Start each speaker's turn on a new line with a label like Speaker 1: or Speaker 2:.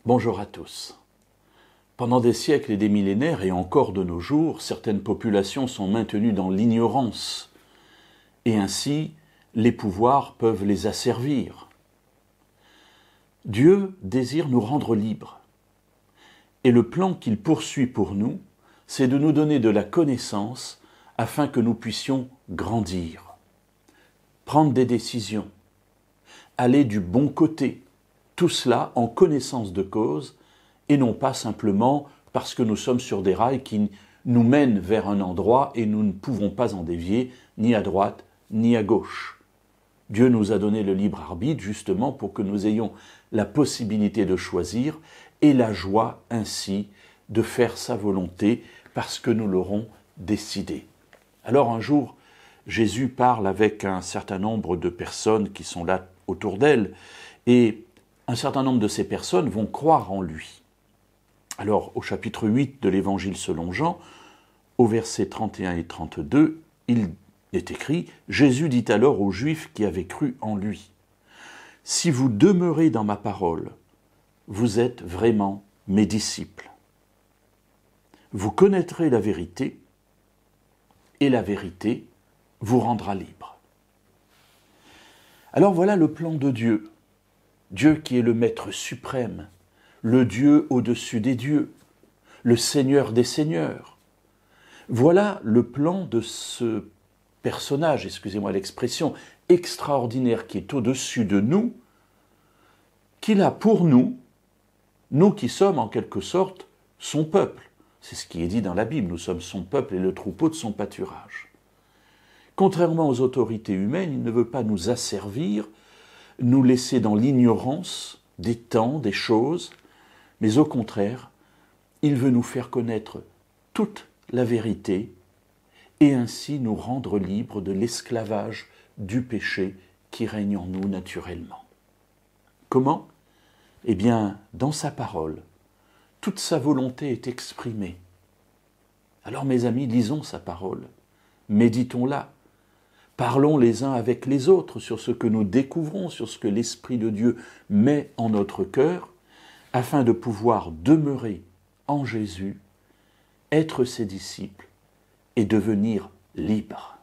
Speaker 1: Bonjour à tous. Pendant des siècles et des millénaires, et encore de nos jours, certaines populations sont maintenues dans l'ignorance, et ainsi les pouvoirs peuvent les asservir. Dieu désire nous rendre libres, et le plan qu'il poursuit pour nous, c'est de nous donner de la connaissance afin que nous puissions grandir, prendre des décisions, aller du bon côté, tout cela en connaissance de cause et non pas simplement parce que nous sommes sur des rails qui nous mènent vers un endroit et nous ne pouvons pas en dévier ni à droite ni à gauche. Dieu nous a donné le libre arbitre justement pour que nous ayons la possibilité de choisir et la joie ainsi de faire sa volonté parce que nous l'aurons décidé. Alors un jour, Jésus parle avec un certain nombre de personnes qui sont là autour d'elle et un certain nombre de ces personnes vont croire en lui. Alors, au chapitre 8 de l'Évangile selon Jean, au verset 31 et 32, il est écrit « Jésus dit alors aux Juifs qui avaient cru en lui, « Si vous demeurez dans ma parole, vous êtes vraiment mes disciples. Vous connaîtrez la vérité, et la vérité vous rendra libre. » Alors voilà le plan de Dieu. Dieu qui est le Maître suprême, le Dieu au-dessus des dieux, le Seigneur des seigneurs. Voilà le plan de ce personnage, excusez-moi l'expression, extraordinaire qui est au-dessus de nous, qu'il a pour nous, nous qui sommes en quelque sorte son peuple. C'est ce qui est dit dans la Bible, nous sommes son peuple et le troupeau de son pâturage. Contrairement aux autorités humaines, il ne veut pas nous asservir, nous laisser dans l'ignorance des temps, des choses, mais au contraire, il veut nous faire connaître toute la vérité et ainsi nous rendre libres de l'esclavage du péché qui règne en nous naturellement. Comment ? Eh bien, dans sa parole, toute sa volonté est exprimée. Alors mes amis, lisons sa parole, méditons-la, parlons les uns avec les autres sur ce que nous découvrons, sur ce que l'Esprit de Dieu met en notre cœur, afin de pouvoir demeurer en Jésus, être ses disciples et devenir libres.